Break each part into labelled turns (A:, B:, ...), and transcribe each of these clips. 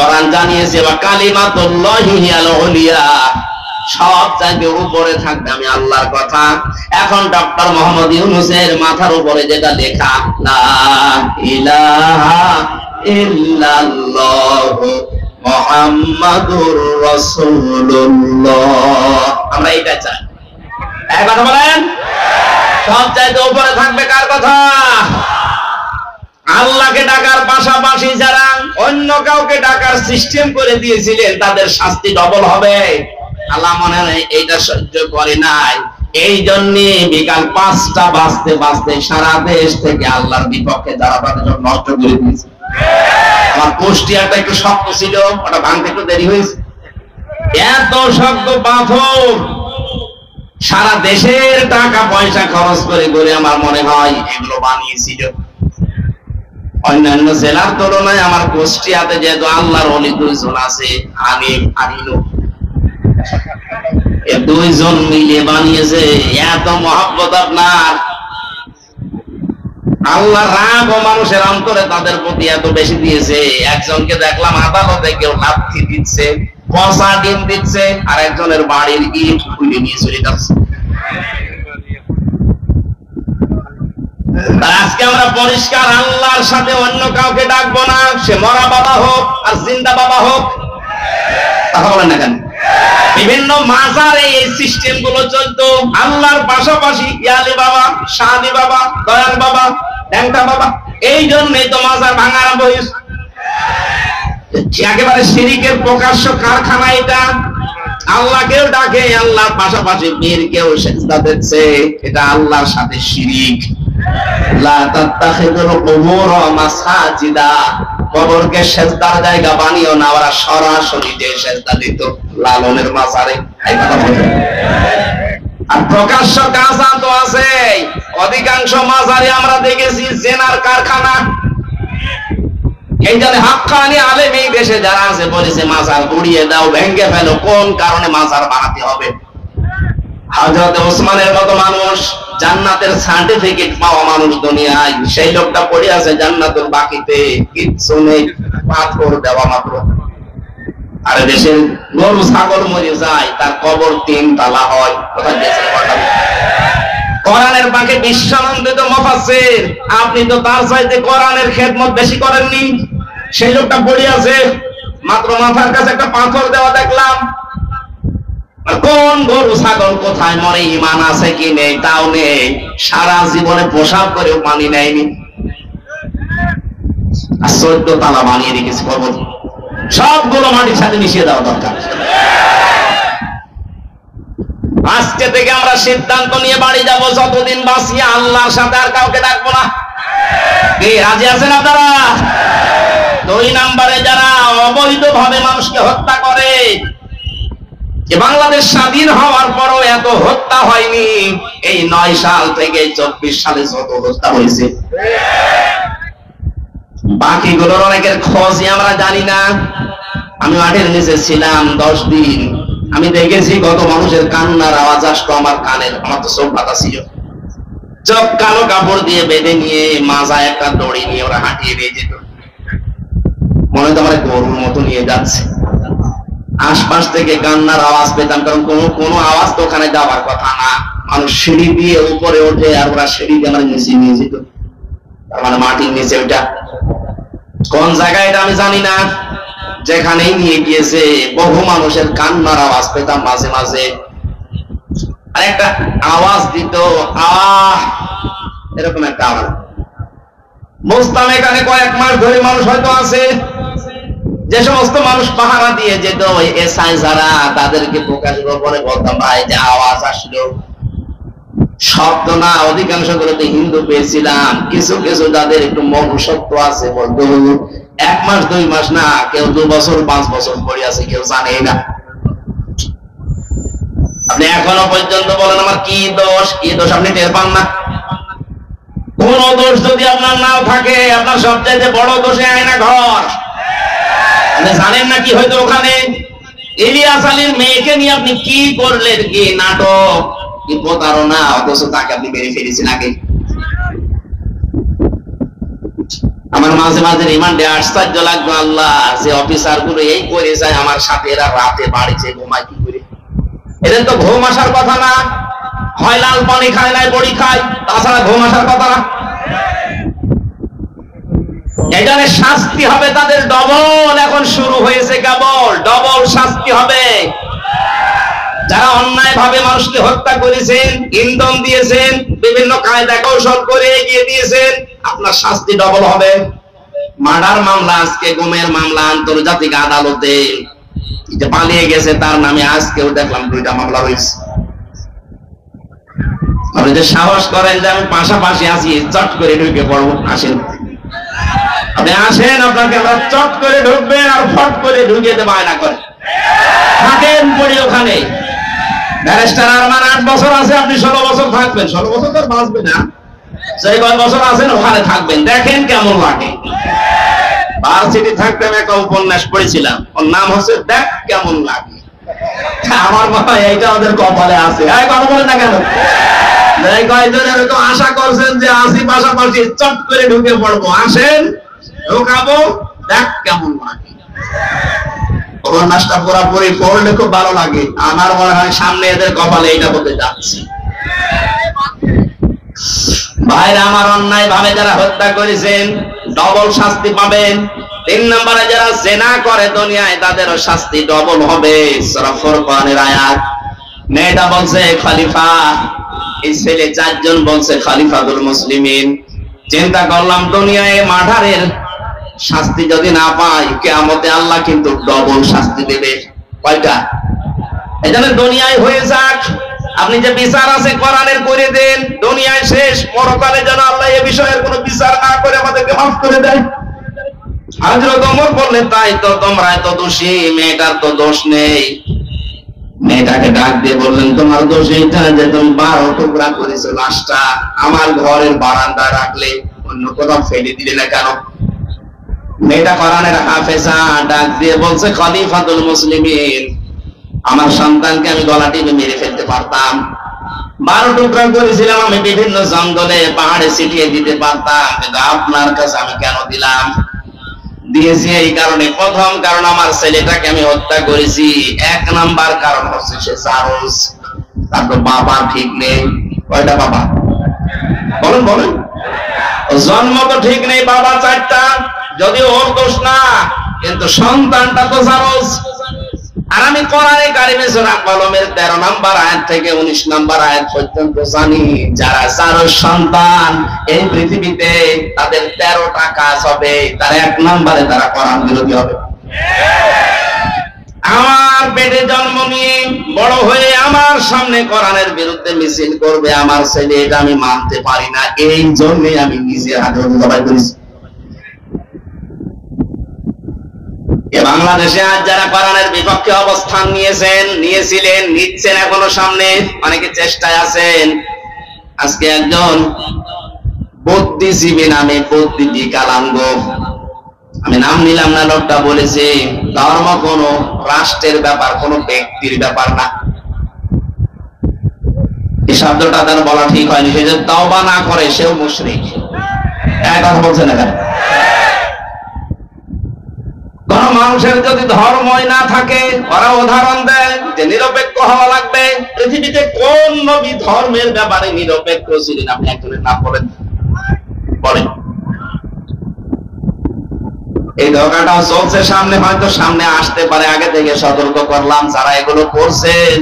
A: কোরআন জানিয়েছে ওয়া কালিমাতুল্লাহি হিয়াল উলিয়া, সব চাইতে উপরে থাকবে আমি আল্লাহর কথা। এখন ডক্টর মোহাম্মদ ইউনূসের মাথার উপরে যেটা লেখা লা ইলাহা ইল্লাল্লাহু মুহাম্মাদুর রাসূলুল্লাহ, আমরা এটা চাই। এক কথা বলেন, সব চাইতে উপরে থাকবে কার কথা? আল্লাহকে ডাকার পাশাপাশি যারা অন্য কাউকে ডাকার সিস্টেম করে দিয়েছিলেন তাদের শাস্তি ডবল হবে। আল্লাহ মনে হয় এইটা সহ্য করে নাই, এই জন্য বিকাল 5টা বাজতে বাজতে সারা দেশ থেকে আল্লাহর বিপক্ষে যারা তাদের সব নষ্ট করে দিয়েছে। আমার কুষ্টিয়াটা একটু শক্ত ছিল, ওটা ভাঙতে একটু দেরি হয়েছে। এত শক্ত পাথর সারা দেশের টাকা পয়সা খরচ করে করে আমার মনে হয় এগুলো বানিয়েছিল। অন্যান্য জেলার তুলনায় আমার কুষ্টিয়াতে যেহেতু আল্লাহর ওলি 2 জন আছে, আনিফ আনিনু, এই 2 জন মিলে বানিয়েছে। এত মহব্বত আপনার, আল্লাহ রাগ ও মানুষের অন্তরে তাদের প্রতি এত বেশি দিয়েছে। একজনকে দেখলাম আদালতে কেউ লাথি দিচ্ছে, পচা ডিম দিচ্ছে, আর একজনের বাড়ির ইট খুলে নিয়ে চলে যাচ্ছে। আজকে আমরা পরিষ্কার আল্লাহর সাথে অন্য কাউকে ডাকবো না, সে মরা বাবা হোক আর জিন্দা বাবা হোক। কথা বলেন না কেন? বিভিন্ন মাজারে এই সিস্টেম গুলো চলতো। আল্লাহর পাশাপাশি ইয়ালি বাবা, শাহাদি বাবা, দয়াল বাবা, ড্যাংটা বাবা, এই জন্যই তো মাজার ভাঙা আরম্ভ হয়েছে। একেবারে শিরিকের প্রকাশ্য কারখানা এটা। আল্লাহকেও ডাকে, আল্লাহর পাশাপাশি পীরকেও সিজদা দিচ্ছে, এটা আল্লাহর সাথে শিরিক। লা তাত্তাখিযুল কুবুর মাসাজিদা, কবরকে সিজদার জায়গা বানিও না। ওরা সরাসরি যে সিজদা দিত লালনের মাজারে, এই কথা বলে। আর প্রকাশ্য কাজা তো আছে। অধিকাংশ মাজারে আমরা দেখেছি জেনার কারখানা। এই জন্য হাক্কানি আলেম এই দেশে যারা আছে বলেছে মাজার গুড়িয়ে দাও, ভেঙে ফেলো। কোন কারণে মাজার বানাতে হবে? হযরত ওসমানের মতো মানুষ, জান্নাতের সার্টিফিকেট পাওয়া মানুষ দুনিয়ায়, সেই লোকটা পড়ে আছে জান্নাতুল বাকিতে, কিচ্ছু নেই, পাথর দেওয়া মাত্র। আর দেশের গরু ছাগল মরে যায়, তার কবর 3 তলা হয়। কোথায় গেছে কথা? কোরআনের বাকি বিশ্বানন্দিত মুফাসসির, আপনি তো তার চাইতে কোরআনের খেদমত বেশি করেননি। সেই লোকটা পড়ে আছে, মাত্র মাথার কাছে একটা পাথর দেওয়া দেখলাম। কোন গরু ছাগল কোথায় মরে, ঈমান আছে কি নেই তাও নেই, সারা জীবনে পোশাক করেও পানি নেয়নি, আর 14 তলা বানিয়ে রেখেছে কবর। সবগুলো মাটির সাথে মিশিয়ে দেওয়া দরকার। আজকে থেকে আমরা সিদ্ধান্ত নিয়ে বাড়ি যাব, যতদিন বাঁচি আল্লাহর সাথে আর কাউকে ডাকবো না। কি রাজি আছেন আপনারা? 2 নম্বরে যারা অবৈধভাবে মানুষকে হত্যা করে, বাংলাদেশ স্বাধীন হওয়ার পরও এত হত্যা হয়নি। এই 9 সাল থেকে 24 সালে যত হত্যা হয়েছে, বাকিগুলোর অনেকের খোঁজই আমরা জানি না। আমি মাঠের নিচে ছিলাম 10 দিন, আমি দেখেছি কত মানুষের কান্নার আওয়াজ আসতো আমার কানের। আমার তো চোখ বাঁধা ছিল, চোখ কালো কাপড় দিয়ে বেঁধে নিয়ে মাজায় একটা দড়ি নিয়ে ওরা হাঁটিয়ে নিয়ে যেত, মনে হয় তোমার গরুর মতো নিয়ে যাচ্ছে। আশপাশ থেকে কান্নার আওয়াজ পেতাম, কারণ কোনো আওয়াজ তো ওখানে যাওয়ার কথা না। মানুষ সিঁড়ি দিয়ে উপরে ওঠে, আর ওরা সিঁড়ি দিয়ে আমার নিচে নিয়ে যেত। তার মানে মাটির নিচে ওইটা কোন জায়গায় এটা আমি জানি না, যেখানেই নিয়ে গিয়েছে বহু মানুষের কান্নার আওয়াজ পেতাম মাঝে মাঝে। আর একটা আওয়াজ দিত, এরকম একটা আওয়াজ বুঝতাম। এখানে কয়েক মাস ধরে মানুষ হয়তো আছে, যে সমস্ত মানুষ পাহারা দিয়ে যেত ওই এসআই যারা, তাদেরকে প্রকাশ করে বলতাম, ভাই যে আওয়াজ আসলো, শব্দ না। অধিকাংশ গুলোতে হিন্দু পেয়েছিলাম, কিছু কিছু যাদের একটু মনুষ্যত্ব আছে বলতো 1 মাস 2 মাস না, কেউ 2 বছর 5 বছর পরে আছে, কেউ জানেই না। আপনি এখনো পর্যন্ত বলেন আমার কি দোষ, কি দোষ আপনি টের পান না। কোন দোষ যদি আপনার নাও থাকে, আপনার সবচাইতে বড় দোষে আয়না ঘর। আপনি জানেন না কি হয়তো ওখানে ইলিয়াস আলীর মেয়েকে নিয়ে আপনি কি করলেন, কি নাটক, কি প্রতারণা, অথচ তাকে আপনি মেরে ফেলেছেন আগে। আমার মাঝে মাঝে রিমান্ডে আশ্চর্য লাগবে, আল্লাহ যে অফিসার গুলো এই করে যায় আমার সাথে, এরা রাতে বাড়িতে ঘুমায় কি করে? এদের তো ঘুম আসার কথা না, হয় লাল পানি খায় নাই বড়ি খায়, তাছাড়া ঘুম আসার কথা না। এখানে শাস্তি হবে তাদের ডবল, এখন শুরু হয়েছে কেবল ডবল শাস্তি হবে। যারা অন্যায় ভাবে মানুষকে হত্যা করেছেন, ইন্ধন দিয়েছেন, বিভিন্ন কায়দা কৌশল করে এগিয়ে দিয়েছেন, আপনার শাস্তি ডবল হবে। মার্ডার মামলা, আজকে গুমের মামলা আন্তর্জাতিক আদালতে, যে পালিয়ে গেছে তার নামে আজকেও দেখলাম 2টা মামলা হয়েছে। আপনি যে সাহস করেন যে আমি পাশাপাশি আছি, চট করে ঢুকে পড়বো, আসেন আপনি আসেন, আপনাকে আমরা চট করে ঢুকবেন আর ফট করে ঢুকে দেবো আয়না করে থাকেন পড়ি ওখানে। ব্যারিস্টার আরমান 8 বছর আছে, আপনি 16 বছর থাকবেন। 16 বছর তো বাঁচবে না, সেই কয় বছর আছেন ওখানে থাকবেন, দেখেন কেমন লাগে। ভার্সিটি থাকতে আমি একটা উপন্যাস পড়েছিলাম, ওর নাম হচ্ছে দেখ কেমন লাগে। আমার মনে হয় এইটা ওদের কপালে আছে। কথা বলেন না কেন? কয়েকজন এরকম আশা করছেন যে আসি পাশাপাশি চট করে ঢুকে পড়বো, আসেন ঢুকাবো, দেখ কেমন লাগে। উপন্যাসটা পুরাপুরি পড়লে খুব ভালো লাগে। আমার মনে হয় সামনে এদের কপালে এইটা বলতে যাচ্ছি। ভাইরা আমার, অন্যায় ভাবে যারা হত্যা করেছেন ডবল শাস্তি পাবেন। 3 নম্বরে যারা জেনা করে দুনিয়ায়, তাদেরও শাস্তি ডবল হবে। সূরা ফুরকানের আয়াত। মেয়েটা বলছে খলিফা, এই ছেলে 4 জন বলছে খলিফাতুল মুসলিমিন। চিন্তা করলাম দুনিয়ায় মার্ডারের শাস্তি যদি না পাই, কিয়ামতে আল্লাহ কিন্তু ডবল শাস্তি দেবে। কয়টা? এজন্য দুনিয়ায় হয়ে যাক, আপনি যে বিচার আছে কোরআনের করে দেন, দুনিয়ায় শেষ, পরকালে যেন আল্লাহ এই বিষয়ের কোনো বিচার না করে আমাদেরকে মাফ করে দেয়। হযরত ওমর বললেন, তাই তো তোমরা এত দোষী, মেয়েটার তো দোষ নেই। মেয়েটাকে ডাক দিয়ে বললেন, তোমার দোষ এইটা যে তুমি 12 টুকরা করেছো লাশটা, আমার ঘরের বারান্দায় রাখলে, অন্য কোথাও ফেলে দিলে না কেন? মেয়েটা কোরআনের হাফেজা, ডাক দিয়ে বলছে, খলিফাতুল মুসলিমিন, আমার সন্তানকে আমি গলা টিপে মেরে ফেলতে পারতাম। 12 টুকরা করেছিলাম আমি, বিভিন্ন জঙ্গলে পাহাড়ে ছিটিয়ে দিতে পারতাম, কিন্তু আপনার কাছে আমি কেন দিলাম? দিয়েছি এই কারণে, প্রথম কারণ আমার ছেলেটাকে আমি হত্যা করেছি, 1 নাম্বার কারণ হচ্ছে সে জারজ, তার তো বাবা ঠিক নেই। কয়টা বাবা? বলেন বলেন। জন্ম তো ঠিক নেই, বাবা 4টা, যদিও ওর দোষ না, কিন্তু সন্তানটা তো জারজ। আর আমি কোরআনে কারিমে সূরা কলমের 13 নম্বর আয়াত থেকে 19 নম্বর আয়াত পর্যন্ত জানি, যারা জারজ সন্তান এই পৃথিবীতে তাদের 13টা কাজ হবে। তার 1 নম্বরে তারা কোরআন বিরোধী হবে। আমার পেটে জন্ম নিয়ে বড় হয়ে আমার সামনে কোরআনের বিরুদ্ধে মিছিল করবে আমার ছেলে, এটা আমি মানতে পারি না। এই জন্য আমি নিজে হাতে জবাই করেছি। বাংলাদেশে আজ যারা কোরআনের বিপক্ষে অবস্থান নিয়েছিলেন, নিচ্ছেন, এখনো সামনে অনেকে চেষ্টায় আছেন। আজকে একজন বুদ্ধিজীবী নামে, বুদ্ধি বিকলাঙ্গ, আমি নাম নিলাম না, লোকটা বলেছে ধর্ম কোন রাষ্ট্রের ব্যাপার, কোন ব্যক্তির ব্যাপার না। এই শব্দটা তার বলা ঠিক হয়নি। সে যে তওবা না করে সেও মুশরিক। কথা বলছে না কেন? কোন মানুষের যদি ধর্মই না থাকে, ওরা উদাহরণ দেয় যে নিরপেক্ষ হওয়া লাগবে। পৃথিবীতে কোন নবী ধর্মের ব্যাপারে নিরপেক্ষ ছিলেন? আপনি একজনের নাম বলেন, বলেন। এই ধোঁকাটা চলছে সামনে, হয়তো সামনে আসতে পারে, আগে থেকে সতর্ক করলাম। যারা এগুলো করছেন,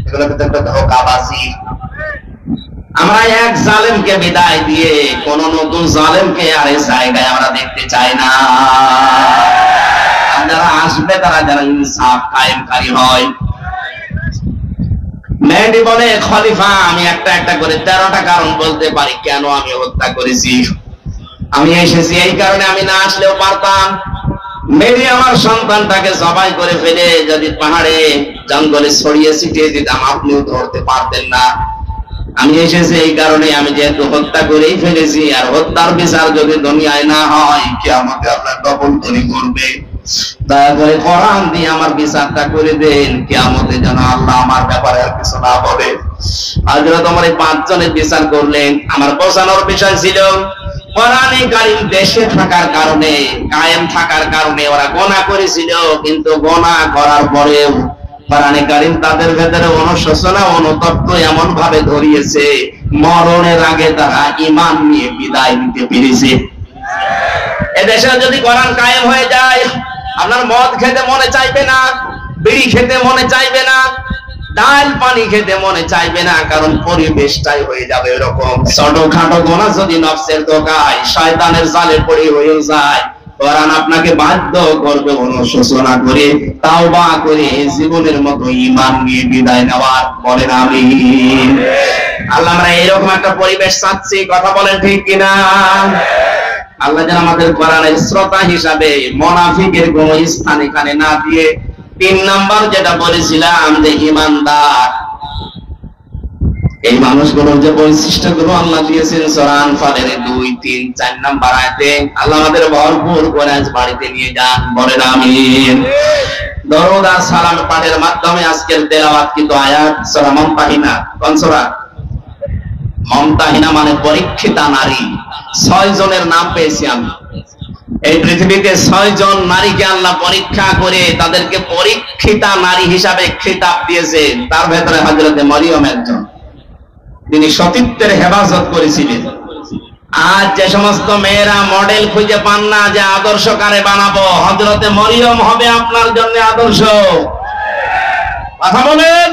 A: এগুলো কিন্তু একটা ধোঁকাবাজি। আমরা এক জালেমকে বিদায় দিয়ে কোন নতুন জালেমকে আর এই জায়গায় আমরা দেখতে চাই না। যারা আসবে তারা যারা ইনসাফ কায়েমকারী হয়। মেহেদী বলে, খলিফা আমি একটা একটা করে 13টা কারণ বলতে পারি কেন আমি হত্যা করেছি। আমি এসেছি এই কারণে, আমি না আসলেও পারতাম। মেহেদী আমার সন্তানটাকে জবাই করে ফেলে যদি পাহাড়ে জঙ্গলে ছড়িয়ে ছিটিয়ে দিতাম, আপনিও ধরতে পারতেন না। আমি এসেছি এই কারণে, আমি যেহেতু হত্যা করেই ফেলেছি, আর হত্যার বিচার যদি দুনিয়ায় না হয়, কিয়ামতে আল্লাহ ডবল করে করবে। দয়া করে কোরআন দিয়ে আমার বিচারটা করে দেন, কিয়ামতে যেন আল্লাহ আমার ব্যাপারে আর কিছু না বলে। হযরত ওমর এই 5 জনের বিচার করলেন। আমার বোঝানোর বিষয় ছিল কোরআনে কারীম দেশে থাকার কারণে, কায়েম থাকার কারণে ওরা গোনা করেছিল, কিন্তু গোনা করার পরেও কোরআনে কারীম তাদের ভেতরে অনুশোচনা, অনুতপ্ত এমন ভাবে ধরিয়েছে, মরণের আগে তারা ঈমান নিয়ে বিদায় নিতে পেরেছে। এদেশে যদি কোরআন কায়েম হয়ে যায়, আপনার মদ খেতে মনে চাইবে না, বিড়ি খেতে মনে চাইবে না, ডাল পানি খেতে মনে চাইবে না, কারণ পরিবেশটাই হয়ে যাবে এরকম। ছোটখাটো গোনা যদি নফসের ধোঁকায়, শয়তানের জালে পড়ে হয়ে যায়, কোরআন আপনাকে বাধ্য করবে অনুশোচনা করে, তাওবা করে জীবনের মতো ঈমান নিয়ে বিদায় নেওয়ার। বলেন আমিন। আল্লাহ, আমরা এরকম একটা পরিবেশ চাচ্ছি, কথা বলেন ঠিক কিনা? আল্লাহ যেন আমাদের কোরআনের শ্রোতা হিসাবে মুনাফিকের কোন স্থান এখানে না দিয়ে, 3 নাম্বার যেটা বলেছিলাম যে ঈমানদার, এই মানুষগুলোর যে বৈশিষ্ট্যগুলো আল্লাহ দিয়েছেন সূরা আনফালের 2, 3, 4 নাম্বার আয়াতে, আল্লাহ আমাদের ভরপুর করে আজ বাড়িতে নিয়ে যান। বলেন আমিন। দরুদ আর সালাম পাঠের মাধ্যমে আজকের তেলাওয়াত কিন্তু আয়াত সূরা মুমতাহিনা। কোন সূরা? মুমতাহিনা মানে পরীক্ষিতা নারী। 6 জনের নাম পেয়েছি আমি। এই পৃথিবীতে 6 জন নারীকে আল্লাহ পরীক্ষা করে তাদেরকে পরীক্ষিতা নারী হিসাবে খেতাব দিয়েছেন। তার ভেতরে হযরত মরিয়ম একজন, তিনি সতীত্বের হেফাজত করেছিলেন। আজ যে সমস্ত মেয়েরা মডেল খুঁজে পান না যে আদর্শ কারে বানাবো, হযরত মরিয়ম হবে আপনার জন্য আদর্শ। কথা বলেন।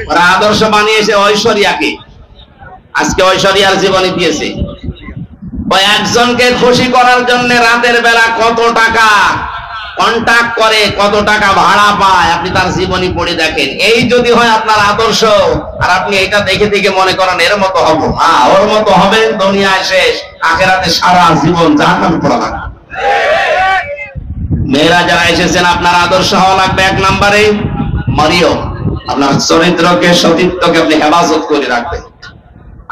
A: ওরা আদর্শ বানিয়েছে ঐশ্বরিয়াকে। আজকে ঐশ্বরিয়ার জীবনী দিয়েছে। ওই একজনকে খুশি করার জন্য রাতের বেলা কত টাকা কন্টাক্ট করে, কত টাকা ভাড়া পায়, আপনি তার জীবনী পড়ে দেখেন। এই যদি হয় আপনার আদর্শ, আর আপনি এটা দেখে দেখে মনে করেন এর মতো হব, হ্যাঁ ওর মতো হবেন, দুনিয়ায় শেষ, আখিরাতে সারা জীবন জাহান্নামে পড়া লাগবে। মেয়েরা যারা এসেছেন, আপনার আদর্শ হওয়া লাগবে 1 নম্বরে মরিয়ম। আপনার চরিত্রকে, সতীত্বকে আপনি হেফাজত করে রাখবেন।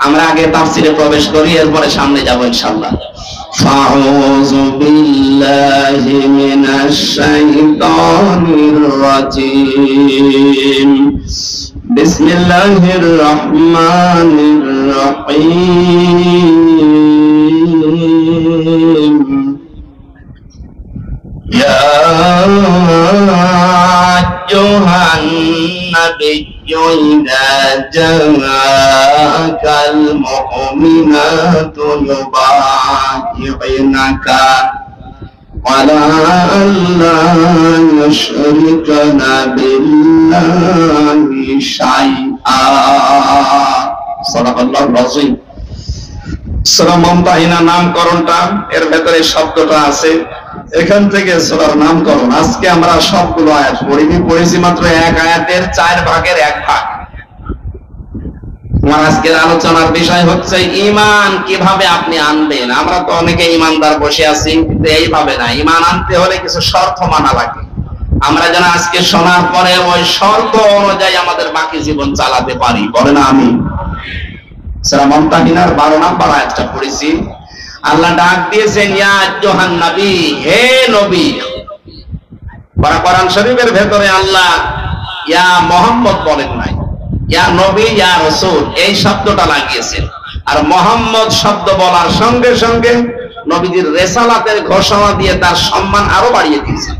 A: আমরা আগে তাফসিরে প্রবেশ করি, এরপরে সামনে যাব ইনশাআল্লাহ। ফাউযু বিল্লাহি মিনাশ শাইতানির রাজীম। বিসমিল্লাহির রহমানির রহিম। ইয়া আইয়ুহান নাবিয়্যু ইযা জাআকাল মুমিনাতু ইউবায়ি'নাকা আলা আল্লা ইউশরিকানা বিল্লাহি শাইআ। সাদাকাল্লাহুল আযীম। সূরা মুমতাহিনা নামকরণটা, এর ভেতরে শব্দটা আছে, এখান থেকে সূরার নামকরণ। আজকে আমরা সবগুলো আয়াত পড়েছি মাত্র 1 আয়াতের 4 ভাগের 1 ভাগ। আমার আজকের আলোচনার বিষয় হচ্ছে ঈমান কিভাবে আপনি আনবেন। আমরা তো অনেকে ঈমানদার বসে আছি, কিন্তু এইভাবে না। ঈমান আনতে হলে কিছু শর্ত মানা লাগে। আমরা যেন আজকে শোনার পরে ওই শর্ত অনুযায়ী আমাদের বাকি জীবন চালাতে পারি। বলেন আমিন। সূরা মুমতাহিনার 12 নম্বর আয়াতটা পড়েছি। আল্লাহ ডাক দিয়েছেন ইয়া আইয়ুহান নবী, হে নবী। কোরআন শরীফের ভেতরে আল্লাহ ইয়া মুহাম্মদ বলেন নাই, ইয়া নবী, ইয়া রাসূল এই শব্দটা লাগিয়েছেন। আর মুহাম্মদ শব্দ বলার সঙ্গে সঙ্গে নবীজির রিসালাতের ঘোষণা দিয়ে তার সম্মান আরো বাড়িয়ে দিয়েছেন।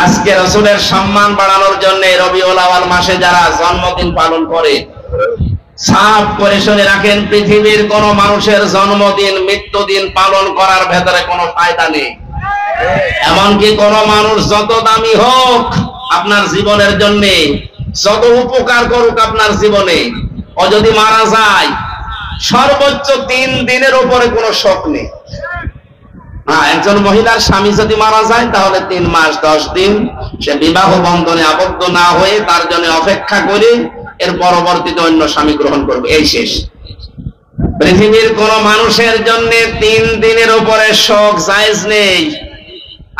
A: আজকে রাসূলের সম্মান বাড়ানোর জন্য রবিউল আউয়াল মাসে যারা জন্মদিন পালন করে, সাফ করে শুনে রাখেন, পৃথিবীর কোন মানুষের জন্মদিন, মৃত্যুদিন পালন করার ভেতরে কোনো ফায়দা নেই। এমনকি কোন মানুষ যত দামি হোক আপনার জীবনের জন্য, যত উপকার করুক আপনার জীবনে, ও যদি মারা যায় সর্বোচ্চ 3 দিনের উপরে কোনো শোক নেই। একজন মহিলার স্বামী যদি মারা যায় তাহলে 3 মাস 10 দিন সে বিবাহ বন্ধনে আবদ্ধ না হয়ে তার জন্য অপেক্ষা করে এর পরবর্তীতে অন্য স্বামী গ্রহণ করবে, এই শেষ। পৃথিবীর কোন মানুষের জন্য 3 দিনের উপরে শোক জায়েজ নেই।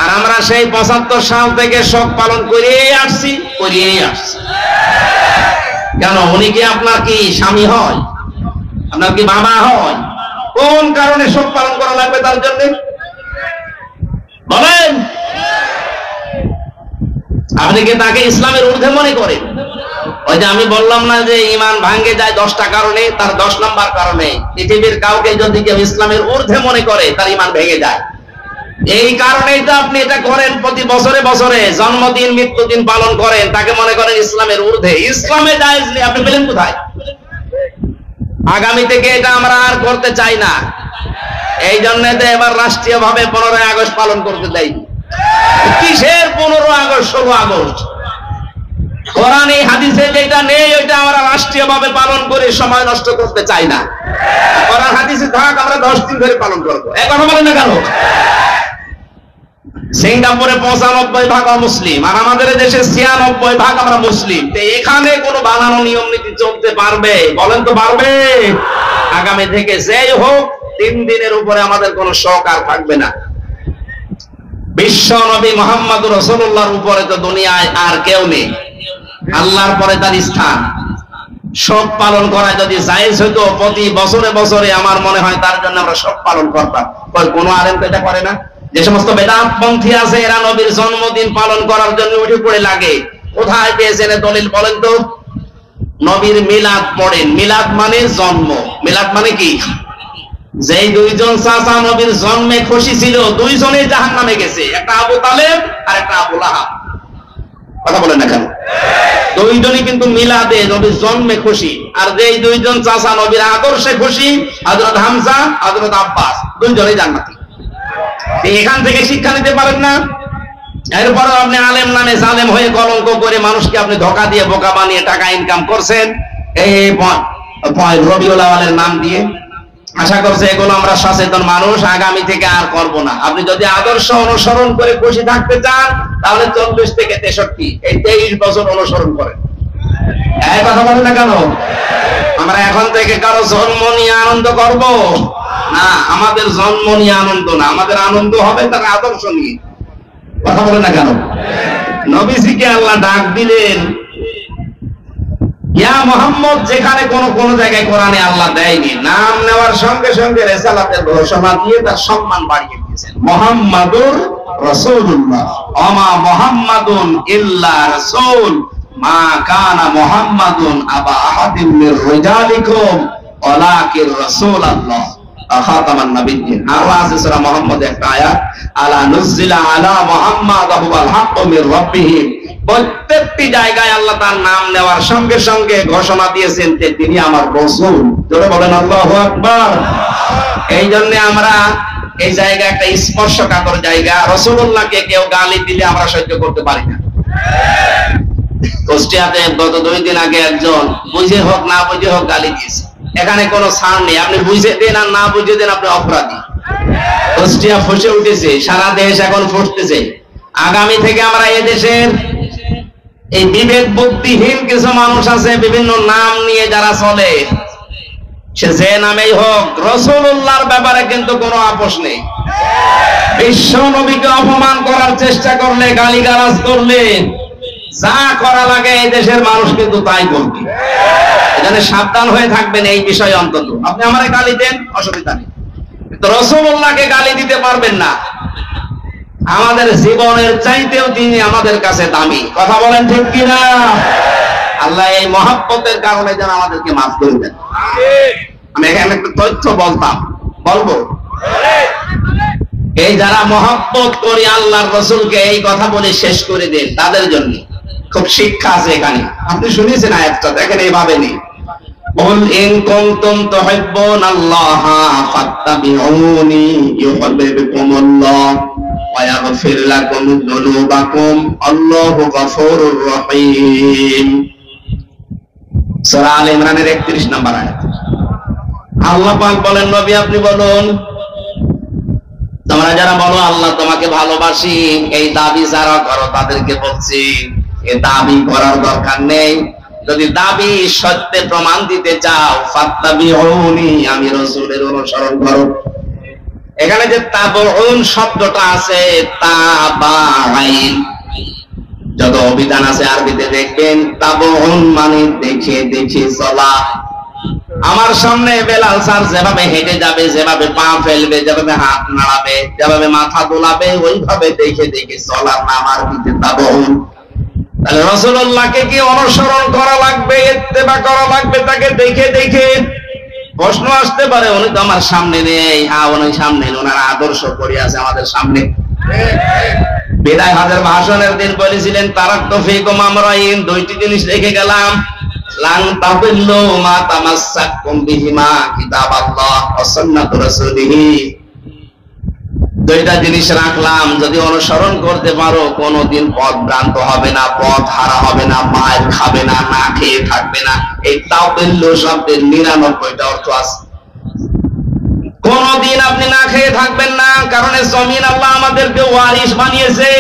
A: আর আমরা সেই 75 সাল থেকে শোক পালন করিয়েই আসছি। কেন? উনি কি আপনার কি স্বামী হয়? আপনার কি বাবা হয়? কোন কারণে শোক পালন করা লাগবে তার জন্য? বলেন। আপনি কি তাকে ইসলামের ঊর্ধ্বে মনে করেন? ওই যে আমি বললাম না যে ঈমান ভাঙে যায় 10টা কারণে, তার 10 নাম্বার কারণে পৃথিবীর কাউকে যদি কেউ ইসলামের ঊর্ধ্বে মনে করে তার ঈমান ভেঙে যায়। এই কারণেই তো আপনি এটা করেন, প্রতি বছরে বছরে জন্মদিন মৃত্যুদিন পালন করেন, তাকে মনে করেন ইসলামের ঊর্ধ্বে। ইসলামে জায়েজ নেই, আপনি পেলেন কোথায়? আগামী থেকে এটা আমরা আর করতে চাই না। এই জন্য তো এবার রাষ্ট্রীয় ভাবে 15ই আগস্ট পালন করতে দেয়। কিসের 15 আগস্ট 16 আগস্ট? কোরআনে হাদিসে যেটা নেই ওইটা আমরা রাষ্ট্রীয় ভাবে পালন করে সময় নষ্ট করতে চাই না। কোরআন হাদিসে থাক, আমরা 10 দিন ধরে পালন করবো। এক কথা বলেন না কেন? সিঙ্গাপুরে 95% মুসলিম, আর আমাদের দেশে 96% আমরা মুসলিম। তো এখানে কোনো বানানো নিয়ম নীতি চলতে পারবে? বলেন তো পারবে? আগামী থেকে যেই হোক 3 দিনের উপরে আমাদের কোনো শখ আর থাকবে না। বিশ্ব নবী মুহাম্মদ রাসূলুল্লাহর উপরে তো দুনিয়ায় আর কেউ নেই, আল্লাহর পরে তার স্থান। শোক পালন করা যদি জায়েজ হতো প্রতি বছরে বছরে, আমার মনে হয় তার জন্য আমরা শোক পালন করতাম। কোন আলেম তো এটা করে না। যে সমস্ত বেদাতপন্থী আছে এরা নবীর জন্মদিন পালন করার জন্য উঠে পড়ে লাগে। কোথায় পেয়েছেন দলিল বলেন তো? নবীর মিলাদ পড়েন। মিলাদ মানে জন্ম। মিলাদ মানে কি? যেই 2জন চাচা নবীর জন্মে খুশি ছিল, 2জনেই জাহান্নামে গেছে, একটা আবু তালেব আর একটা আবু লাহাব। কথা বলেন না কেন? 2জনই কিন্তু মিলাদে নবীর জন্মে খুশি। আর যেই 2জন চাচা নবীর আদর্শে খুশি, হযরত হামজা হযরত আব্বাস, 2জনেই জান্নাতি। এখান থেকে শিক্ষা নিতে পারেন না? এরপরও আপনি আলেম নামে জালেম হয়ে কলঙ্ক করে মানুষকে আপনি ধোঁকা দিয়ে বোকা বানিয়ে টাকা ইনকাম করছেন এই রবিউল আউয়ালের নাম দিয়ে। আশা করছে এগুলো আমরা সচেতন মানুষ, আগামী থেকে আর করব না। আপনি যদি আদর্শ অনুসরণ করে খুশি থাকতে চান তাহলে 40 থেকে 63 এই 23 বছর অনুসরণ করেন। এই কথা বলেন না কেন? আমরা এখন থেকে কারো জন্ম নিয়ে আনন্দ করব না। আমাদের জন্ম নিয়ে আনন্দ না, আমাদের আনন্দ হবে তার আদর্শ নিয়ে। কথা বলেন না কেন? নবীজিকে আল্লাহ ডাক দিলেন ইয়া মুহাম্মদ, যেখানে কোন জায়গায় কোরআনে আল্লাহ দেয়নি। নাম নেওয়ার সঙ্গে সঙ্গে রিসালাতের ঘোষণা দিয়ে তার সম্মান বাড়িয়ে দিয়েছেন। মুহাম্মাদুর রাসূলুল্লাহ, ওমা মুহাম্মাদুন ইল্লা রাসূল, মা কানা মুহাম্মাদুন আবা আহাদিম মির রিজালিকুম ওয়ালাকিন রাসূলুল্লাহ খাতামান নাবিয়্যিন। আর আছে সূরা মুহাম্মদ একটা আয়াত, আলা নুজিলা আলা মুহাম্মাদ ওয়াল হাক্কু মির রাব্বিহি। প্রত্যেকটি জায়গায় আল্লাহ তার নাম নেওয়ার সঙ্গে সঙ্গে ঘোষণা দিয়েছেন যে তিনি আমার রাসূল। জোরে বলেন আল্লাহু আকবার। এই জন্য আমরা এই জায়গা একটা স্পর্শকাতর জায়গা। রাসূলুল্লাহকে কেউ গালি দিলে আমরা সহ্য করতে পারি না। কুষ্টিয়াতে গত 2 দিন আগে একজন বুঝে হোক না বুঝে হোক গালি দিয়েছে। এখানে কোনো ছাড় নেই, আপনি বুঝে দেন আর না বুঝে দেন আপনি অপরাধী। কুষ্টিয়া ফুসে উঠেছে, সারা দেশ এখন ফুসতেছে। আগামী থেকে আমরা এই দেশের এই বিবেক বুদ্ধিহীন কিছু মানুষ আছে বিভিন্ন নাম নিয়ে যারা চলে, সে যে নামেই হোক, রাসূলুল্লাহর ব্যাপারে কিন্তু কোনো আপোষ নেই। বিশ্ব নবীকে অপমান করার চেষ্টা করলে, গালিগালাজ করলে, যা করা লাগে এই দেশের মানুষ কিন্তু তাই করবে। এখানে সাবধান হয়ে থাকবেন এই বিষয়ে। অন্তত আপনি আমারে গালি দেন, অসুবিধা নেই, কিন্তু রাসূলুল্লাহকে গালি দিতে পারবেন না। আমাদের জীবনের চাইতেও তিনি আমাদের কাছে দামি। কথা বলেন ঠিক কিনা? আল্লাহ এই মহব্বতের কারণে যেন আমাদেরকে মাফ করে দেন। আমি এখানে একটা তথ্য বলবো, এই যারা মহব্বত করে আল্লাহর রাসূলকে এই কথা বলে শেষ করে দেন, তাদের জন্য খুব শিক্ষা আছে এখানে। আপনি শুনেছেন আয়াতটা, দেখেন এইভাবে নেই, কুল ইন কুনতুম তুহিব্বুনাল্লাহা ফাত্তাবিউনি ইউহিব্বুকুমুল্লাহ ওয়া ইয়াগফির লাকুম যুনুবাকুম আল্লাহু গফুরুর রহিম। সূরা আলে ইমরানের 31 নম্বর আয়াত। আল্লাহ পাক বলেন, নবী আপনি বলুন, তোমরা যারা বলো আল্লাহ তোমাকে ভালোবাসি, এই দাবি যারা করো তাদেরকে বলছি এই দাবি করার দরকার নেই। যদি দাবি সত্যে প্রমাণ দিতে চাও, ফাত্তাবিউনি, আমি রাসূলের অনুসরণ করো। এখানে যে তাবউন শব্দটা আছে, তাবাইন, যত অভিধান আছে আরবিতে দেখবেন তাবউন মানে দেখে দেখে চলা। আমার সামনে বেলাল স্যার যেভাবে হেঁটে যাবে, যেভাবে পা ফেলবে, যেভাবে হাত নাড়াবে, যেভাবে মাথা দোলাবে, ওইভাবে দেখে দেখে চলার নাম আরবিতে তাবউন। তাহলে রাসূলুল্লাহকে কি অনুসরণ করা লাগবে, ইত্তেবা করা লাগবে তাকে দেখে দেখে? প্রশ্ন আসতে পারে উনি তো আমার সামনে নেই। হ্যাঁ, উনি সামনে, ওনার আদর্শ পড়ে আছে আমাদের সামনে। বিদায় হজের ভাষণের দিন বলেছিলেন তারাক্তু ফীকুম আমরাইন, দুইটি জিনিস রেখে গেলাম, লান তাদিল্লু মা তামাসসাকতুম বিহিমা কিতাবাল্লাহ ওয়া সুন্নাতু রাসূলিহি। দুইটা জিনিস রাখলাম, যদি অনুসরণ করতে পারো কোনদিন পথ ভ্রান্ত হবে না, পথ হারা হবে না, মায়ের খাবে না, না খেয়ে থাকবে না। এই তাদিল্লু শব্দের 99টা অর্থ আছে। কোনদিন আপনি না খেয়ে থাকবেন না, কারণ জমিন আল্লাহ আমাদেরকে ওয়ারিশ বানিয়েছে।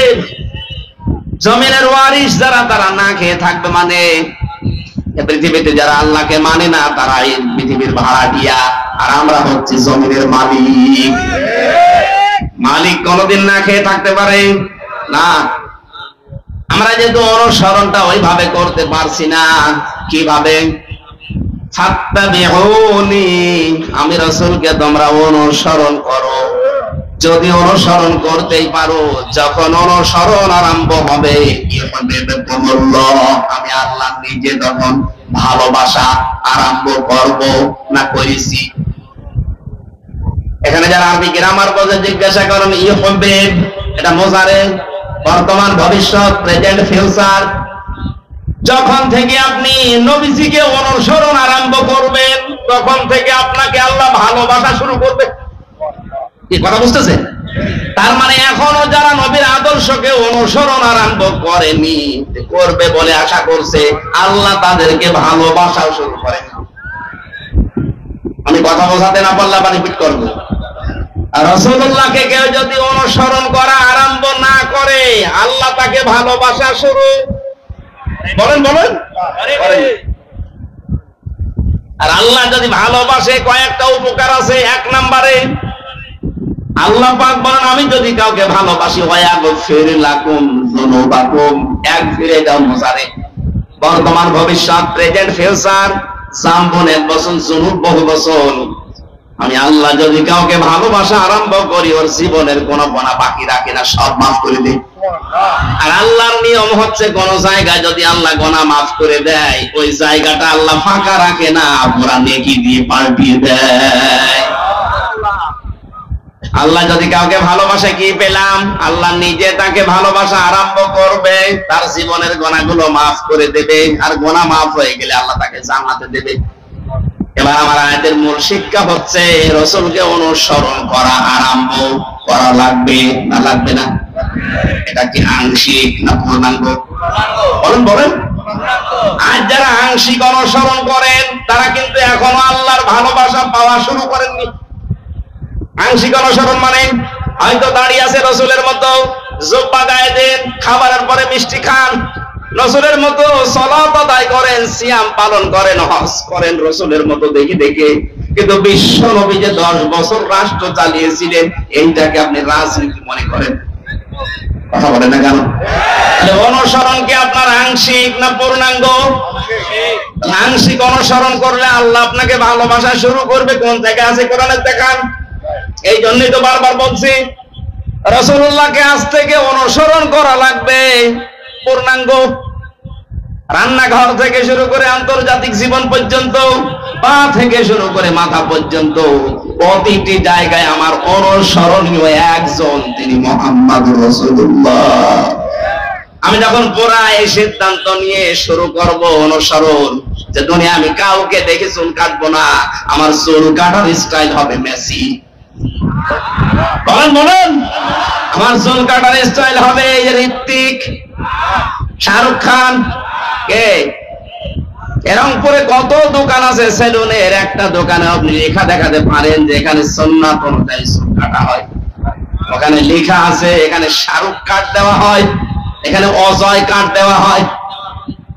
A: জমিনের ওয়ারিশ যারা, তারা না খেয়ে থাকবে। মানে পৃথিবীতে যারা আল্লাহকে মানে না তারা এই পৃথিবীর ভাড়াটিয়া, আর আমরা হচ্ছে জমিনের মালিক। মালিক কোনদিন না খেয়ে থাকতে পারে না। আমরা যেহেতু অনুসরণটা ওইভাবে করতে পারছি না, কিভাবে? ফাত্তাবিউনি, আমি রাসূলকে তোমরা অনুসরণ করো। যদি অনুসরণ করতেই পারো, যখন অনুসরণ আরম্ভ হবে আমি আল্লাহ নিজে তখন ভালোবাসা আরম্ভ করব না করেছি। এখানে যারা আরবি গ্রামার বোঝে জিজ্ঞাসা করেন, ইউহিব্বু, এটা মুজারে, বর্তমান, ভবিষ্যৎ, প্রেজেন্ট, ফিউচার। যখন থেকে আপনি নবীজিকে অনুসরণ আরম্ভ করবেন, তখন থেকে আপনাকে আল্লাহ ভালোবাসা শুরু করবে। কি কথা বুঝতেছেন? তার মানে এখনো যারা নবীর আদর্শকে অনুসরণ আরম্ভ করেনি, করবে বলে আশা করছে, আল্লাহ তাদেরকে ভালোবাসা শুরু করেন। আমি কথা বোঝাতে না পারলে আবার রিপিট করবো। আর রাসূলুল্লাহকে কেউ যদি অনুসরণ করা আরম্ভ না করে, আল্লাহ তাকে ভালোবাসা শুরু বলেন। আর আল্লাহ যদি ভালোবাসে, কয়েকটা উপকার আছে। এক নম্বরে আল্লাহ পাক বলেন, আমি যদি কাউকে ভালোবাসি, ওয়ায়াগফির লাকুম যুনুবাকুম, এক ফিরে দাও মুজারে, বর্তমান, ভবিষ্যৎ, প্রেজেন্ট, ফিউচার, জামবুন এক বছর, জুনুব বহু বছর। আমি আল্লাহ যদি কাউকে ভালোবাসা আরম্ভ করি, ওর জীবনের কোনো গোনা বাকি রাখি না, সব মাফ করে দিই। আর আল্লাহর নিয়ম হচ্ছে, কোন জায়গায় যদি আল্লাহ গোনা মাফ করে দেয়, ওই জায়গাটা আল্লাহ ফাঁকা রাখে না, পুরা নেকি দিয়ে পাল্টিয়ে দেয়। আল্লাহ যদি কাউকে ভালোবাসে, কি পেলাম? আল্লাহ নিজে তাকে ভালোবাসা আরম্ভ করবে, তার জীবনের গোনাগুলো মাফ করে দেবে, আর গোনা মাফ হয়ে গেলে আল্লাহ তাকে জান্নাতে দেবে। এবার আমার আয়াতের মূল শিক্ষা হচ্ছে, রাসূলকে অনুসরণ করা আরম্ভ করা লাগবে না লাগবে না? এটা কি আংশিক না পূর্ণাঙ্গ? বলেন। আর যারা আংশিক অনুসরণ করেন, তারা কিন্তু এখনো আল্লাহর ভালোবাসা পাওয়া শুরু করেননি। আংশিক অনুসরণ মানে হয়তো দাঁড়িয়ে আছে রাসূলের মতো, জুব্বা গায়ে দেন, খাবারের পরে মিষ্টি খান, রাসূলের মতো সালাত আদায় করেন, সিয়াম পালন করেন, হজ করেন রাসূলের মতো দেখে দেখে। কিন্তু বিশ্ব নবী যে 10 বছর রাষ্ট্র চালিয়েছিলেন, এইটাকে আপনি রাজনীতি মনে করেন? কথা বলেন না কেন? অনুসরণ কি আপনার আংশিক না পূর্ণাঙ্গ? আংশিক অনুসরণ করলে আল্লাহ আপনাকে ভালোবাসা শুরু করবে। কোন জায়গায় আছে কোরআনে দেখান। এই জন্যই তো বারবার বলছি, রাসূলুল্লাহকে আজ থেকে অনুসরণ করা লাগবে পূর্ণাঙ্গ। রান্নাঘর থেকে শুরু করে আন্তর্জাতিক জীবন পর্যন্ত, পা থেকে শুরু করে মাথা পর্যন্ত, প্রতিটি জায়গায় আমার অনুসরণীয় একজন, তিনি মুহাম্মদুর রাসূলুল্লাহ। আমি যখন পুরা এই সিদ্ধান্ত নিয়ে শুরু করব অনুসরণ, যে দুনিয়া আমি কাউকে দেখে চুল কাটবো না, আমার চুল কাটার স্টাইল হবে মেসি। বলেন। আমার চুল কাটার স্টাইল হবে ঋত্বিক, শাহরুখ খান। কে? রংপুরে কত দোকান আছে সেলুনের, একটা দোকানে আপনি লেখা দেখাতে পারেন যে এখানে সুন্নাত অনুযায়ী চুল কাটা হয়। ওখানে লেখা আছে এখানে শাহরুখ কাট দেওয়া হয়, এখানে অজয় কাট দেওয়া হয়।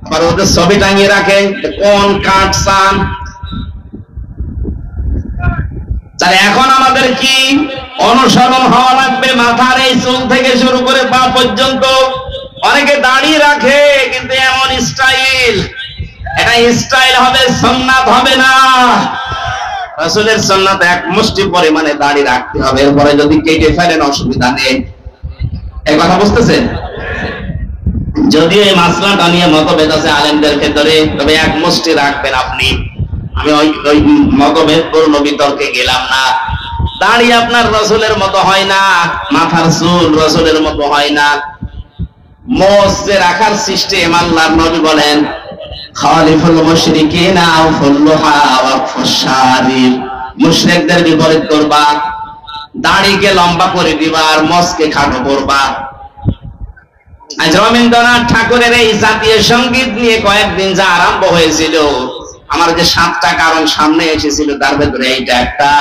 A: আবার ওদের ছবি টাঙিয়ে রাখে, কোন কাট চান। তাহলে এখন আমাদের কি অনুসরণ হওয়া লাগবে? মাথার এই চুল থেকে শুরু করে পা পর্যন্ত। অনেকে দাঁড়িয়ে রাখে, কিন্তু এমন স্টাইল, এটা স্টাইল হবে, সুন্নাত হবে না। রাসূলের সুন্নাত এক মুষ্টি পরিমাণে দাড়ি রাখতে হবে, এরপরে যদি কেটে ফেলেন অসুবিধা নেই। এই কথা বুঝতেছেন? যদিও এই মাসলাটা নিয়ে মতভেদ আছে আলেমদের ভেতরে, তবে এক মুষ্টি রাখবেন আপনি। আমি ওই মতভেদপূর্ণ বিতর্কে গেলাম না। দাড়ি আপনার রসুলের মতো হয় না, মাথার চুল রসুলের মতো হয় না। মোজে রাখার সিস্টেম আল্লাহর নবী বলেন খালিফুল মুশরিকিনা আউফুল্লুহা ওয়াকফুশারিব, মুশরিকদের বিপরীত করবা, দাড়িকে লম্বা করে দিবা আর মোজকে খাটো করবা। আজ রবীন্দ্রনাথ ঠাকুরের এই জাতীয় সঙ্গীত নিয়ে কয়েকদিন যা আরম্ভ হয়েছিল, আমার যে 7টা কারণ সামনে এসেছিল তার ভেতরে এইটা একটা,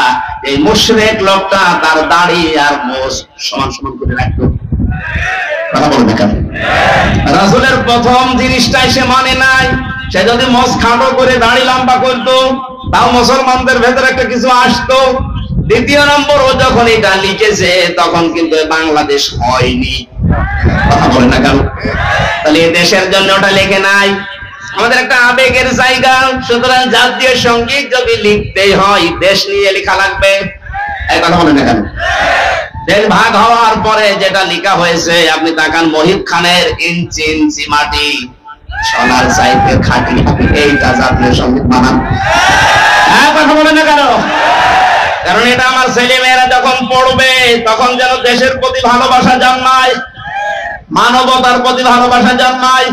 A: এই মুশরিক লোকটা তার দাড়ি আর মোজ সমান সমান করে রাখতো। কথা বলবে কেন? রাসূলের প্রথম জিনিসটাই সে মানে নাই। সে যদি মোজ খাটো করে দাড়ি লম্বা করতো তাও মুসলমানদের ভেতরে একটা কিছু আসতো। দ্বিতীয় নম্বর, ও যখন এটা লিখেছে তখন কিন্তু বাংলাদেশ হয়নি। কথা বলে না কেন? তাহলে এই দেশের জন্য ওটা লেখে নাই। আমাদের একটা আবেগের জায়গা, সুতরাং জাতীয় সঙ্গীত যদি লিখতেই হয় দেশ নিয়ে লেখা লাগবে। এই কথা বলে না কেন? দেশ ভাগ হওয়ার পরে যেটা লেখা হয়েছে, আপনি তাকান মহিব খানের ইঞ্চি ইঞ্চি মাটি সোনার চাইতে খাঁটি, এইটা জাতীয় সঙ্গীত বানান। হ্যাঁ, কথা বলে না কেন? কারণ এটা আমার ছেলে মেয়েরা যখন পড়বে তখন যেন দেশের প্রতি ভালোবাসা জন্মায়, মানবতার প্রতি ভালোবাসা জন্মায়।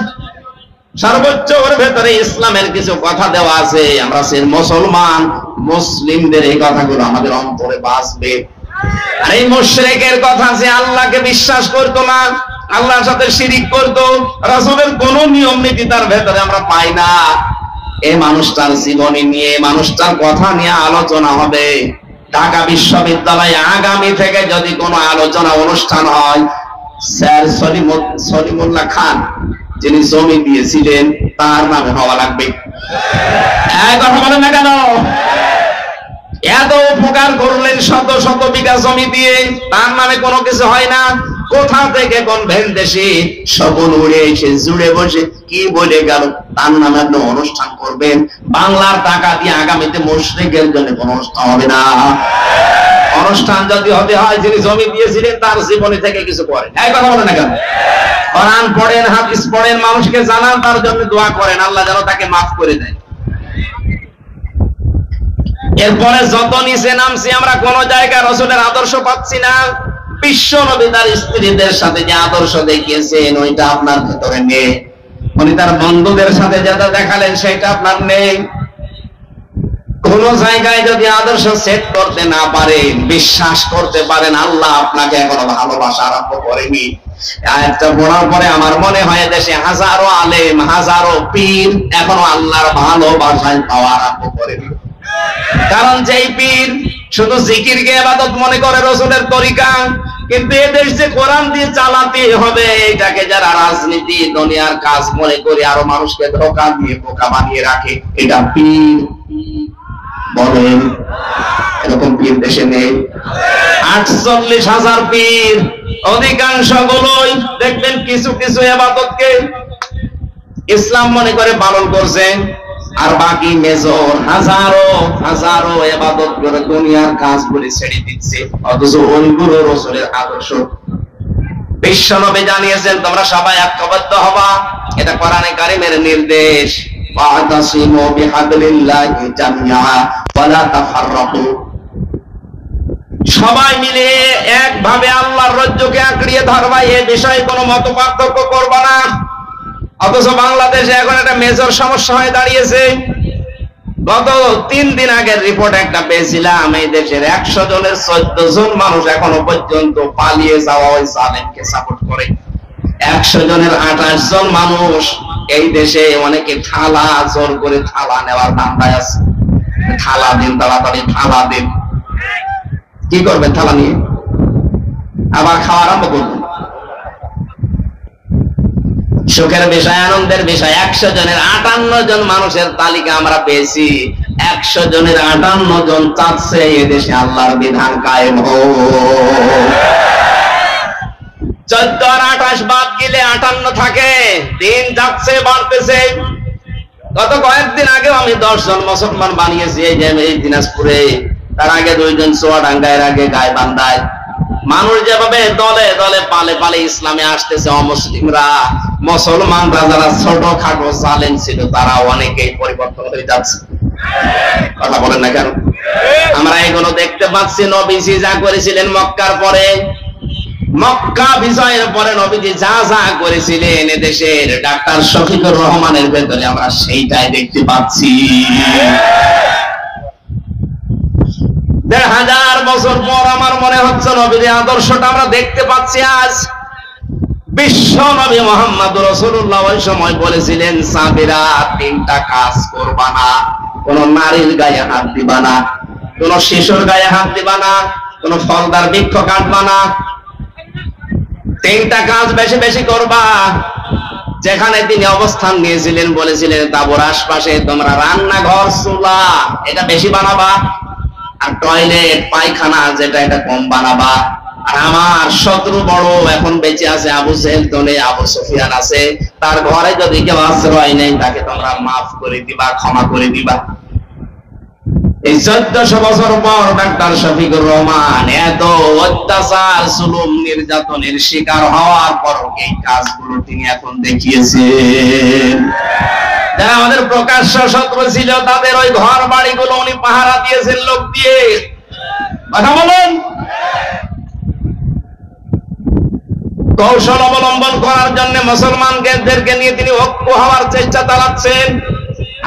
A: সর্বোচ্চ ওর ভেতরে ইসলামের কিছু কথা দেওয়া আছে। আমরা সে মুসলমান, মুসলিমদের এই কথাগুলো আমাদের অন্তরে বাসবে। আর এই মুশরিকের কথা, যে আল্লাহকে বিশ্বাস করতো না, আল্লাহর সাথে শিরিক করতো, রাসূলের কোন নিয়ম নীতি তার ভেতরে আমরা পাই না। এই মানুষটার জীবনী নিয়ে, মানুষটার কথা নিয়ে আলোচনা হবে। ঢাকা বিশ্ববিদ্যালয়ে আগামী থেকে যদি কোনো আলোচনা অনুষ্ঠান হয়, স্যার সলিমুল্লাহ খান যিনি জমি দিয়েছিলেন তার নামে হওয়া লাগবে। কথা বলেন না কেন? এত উপকার করলেন শত শত বিঘা জমি দিয়ে, তার নামে কোনো কিছু হয় না। কোথা থেকে কোন ভেনদেশে শগুন উড়ে এসে জুড়ে বসে কি বলে গেল, তার নামে আপনি অনুষ্ঠান করবেন। বাংলার টাকা দিয়ে আগামীতে মুশরিকের জন্য কোন অনুষ্ঠান হবে না। অনুষ্ঠান যদি হতে হয় যিনি জমি দিয়েছিলেন তার জীবনী থেকে কিছু করেন। এই কথা বলেন না কেন? কোরআন পড়েন, হাদিস পড়েন, মানুষকে জানান, তার জন্য দোয়া করেন আল্লাহ যেন তাকে মাফ করে দেয়। এরপরে যত নিচে নামছি আমরা কোন জায়গায় রাসূলের আদর্শ পাচ্ছি না। বিশ্ব নবী তার স্ত্রীদের সাথে যে আদর্শ দেখিয়েছেন ওইটা আপনার ভেতরে নেই। উনি তার বন্ধুদের সাথে যেটা দেখালেন সেটা আপনার নেই। কোন জায়গায় যদি আদর্শ সেট করতে না পারেন, বিশ্বাস করতে পারেন আল্লাহ আপনাকে এখনো ভালোবাসা আরম্ভ করেনি। আয়াতটা পড়ার পরে আমার মনে হয় দেশে হাজারো আলেম, হাজারো পীর এখনো আল্লাহর ভালোবাসায় পাওয়া আরম্ভ করেনি। কারণ যেই পীর শুধু জিকিরকে ইবাদত মনে করে রাসূলের তরিকা, কিন্তু এদেশ যে কোরআন দিয়ে চালাতে হবে এটাকে যারা রাজনীতি দুনিয়ার কাজ মনে করে আরো মানুষকে ধোঁকা দিয়ে বোকা বানিয়ে রাখে, এটা পীর বলেন। এরকম পীর দেশে নেই। 48,000 পীর, অধিকাংশ গুলোই দেখবেন কিছু কিছু ইবাদতকে ইসলাম মনে করে পালন করছে, আর বাকি মেজর হাজারো হাজারো ইবাদত করে দুনিয়ার কাজগুলি ছেড়ে দিচ্ছে। অথচ ওইগুলো রাসূলের আদর্শ। বিশ্বনবী জানিয়েছেন তোমরা সবাই ঐক্যবদ্ধ হবা, এটা কোরআনে কারীমের নির্দেশ। ওয়াতাসিমু বিহাবলিল্লাহি জামিআ ওয়া লা তাফাররাকু, সবাই মিলে একভাবে আল্লাহর রজ্জুকে আঁকড়িয়ে ধরবা, এই বিষয়ে কোনো মত পার্থক্য করবা না। অথচ বাংলাদেশে এখন একটা মেজর সমস্যা হয়ে দাঁড়িয়েছে। গত 3 দিন আগের রিপোর্ট একটা পেয়েছিলাম, এই দেশের 100 জনের 14 জন মানুষ এখনো পর্যন্ত পালিয়ে যাওয়া ওই জালেমকে সাপোর্ট করে। 100 জনের 28 জন মানুষ এই দেশে অনেকে থালা জোর করে থালা নেওয়ার ধান্দায় আছে। থালা দিন, তাড়াতাড়ি থালা দিন। কি করবেন থালা নিয়ে? আবার খাওয়া আরম্ভ করবেন। সুখের বিষয়, আনন্দের বিষয়, 100 জনের 58 জন মানুষের তালিকা আমরা পেয়েছি। 100 জনের 58 জন চাচ্ছে এদেশে আল্লাহর বিধান কায়েম হোক। 14 আর 28 বাদ গেলে 58 থাকে। দিন যাচ্ছে, বাড়তেছে। গত কয়েকদিন আগেও আমি 10 জন মুসলমান বানিয়েছি এই যে এই দিনাজপুরে, তার আগে 2 জন চুয়াডাঙ্গা, এর আগে গাইবান্ধায়। মানুষ যেভাবে দলে দলে পালে পালে ইসলামে আসতেছে, অমুসলিমরা, মুসলমানরা যারা ছোট খাটো জালেম ছিল তারা অনেকেই পরিবর্তন হয়ে যাচ্ছে। কথা বলেন না কেন? আমরা এগুলো দেখতে পাচ্ছি। নবীজি যা করেছিলেন মক্কার পরে, মক্কা বিজয়ের পরে নবীজি যা যা করেছিলেন এদেশের ডাক্তার শফিকুর রহমানের ভেতরে আমরা সেইটাই দেখতে পাচ্ছি। ১,৫০০ বছর পর আমার মনে হচ্ছে নবীর আদর্শটা আমরা দেখতে পাচ্ছি আজ। বিশ্ব নবী মুহাম্মদ রাসূলুল্লাহ ওই সময় বলেছিলেন, সাবিরা ৩টা কাজ করবা না। কোন নারীর গায়ে হাত দিবা না, কোন শিশুর গায়ে হাত দিবা না, কোন ফলদার বৃক্ষ কাটবা না। ৩টা কাজ বেশি বেশি করবা। যেখানে তিনি অবস্থান নিয়েছিলেন বলেছিলেন তাবুর আশপাশে তোমরা রান্নাঘর, চুলা এটা বেশি বানাবা, আর টয়লেট পায়খানা যেটা এটা কম বানাবা। আর আমার শত্রু বড় এখন বেঁচে আছে আবু জেহেল, তোলে আবু সুফিয়ান আছে, তার ঘরে যদি কেউ আশ্রয় নেই তাকে তোমরা মাফ করে দিবা, ক্ষমা করে দিবা। এই ১৪০০ বছর পর ডাক্তার শফিকুর রহমান এত অত্যাচার, জুলুম, নির্যাতনের শিকার হওয়ার পর এই কাজগুলো তিনি এখন দেখিয়েছেন। যারা আমাদের প্রকাশ্য শত্রু ছিল তাদের ওই ঘর বাড়িগুলো উনি পাহারা দিয়েছেন লোক দিয়ে। কথা বলেন। কৌশল অবলম্বন করার জন্য মুসলমানদেরকে নিয়ে তিনি ঐক্য হওয়ার চেষ্টা চালাচ্ছেন।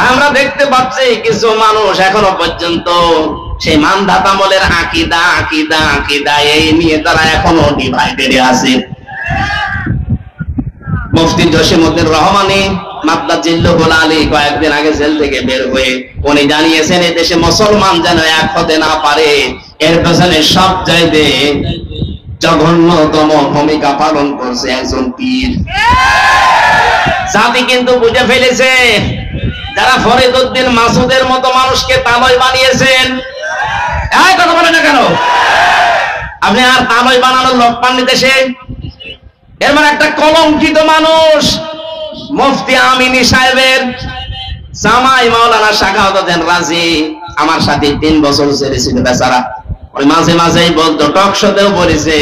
A: আমরা দেখতে পাচ্ছি কিছু মানুষ এখনো পর্যন্ত সেই মানধাতা আমলের আকীদা আকীদা আকীদা এই নিয়ে তারা এখনো ডিভাইডেড আছে। মুফতি জসিমউদ্দিন রহমানী মাদ্দাদ জিল্লুল আলী কয়েকদিন আগে জেল থেকে বের হয়ে উনি জানিয়েছেন এই দেশে মুসলমান যেন এক হতে না পারে, এর পেছনে সবচাইতে জঘন্যতম ভূমিকা পালন করছে একজন পীর। জাতি কিন্তু বুঝে ফেলেছে, যারা ফরিদউদ্দিন মাসুদের মতো মানুষকে তালয় বানিয়েছেন। এই কথা বলেন না কেন? আপনি আর তালয় বানানোর লোক পাননি দেশে। এর মানে একটা কলঙ্কিত মানুষ মুফতি আমিনী সাহেবের জামাই মাওলানা শাখাওয়াত রাজি আমার সাথে ৩ বছর জেলে ছিল বেচারা। ওই মাঝে মাঝেই বলতো, টক শোতেও বলেছে,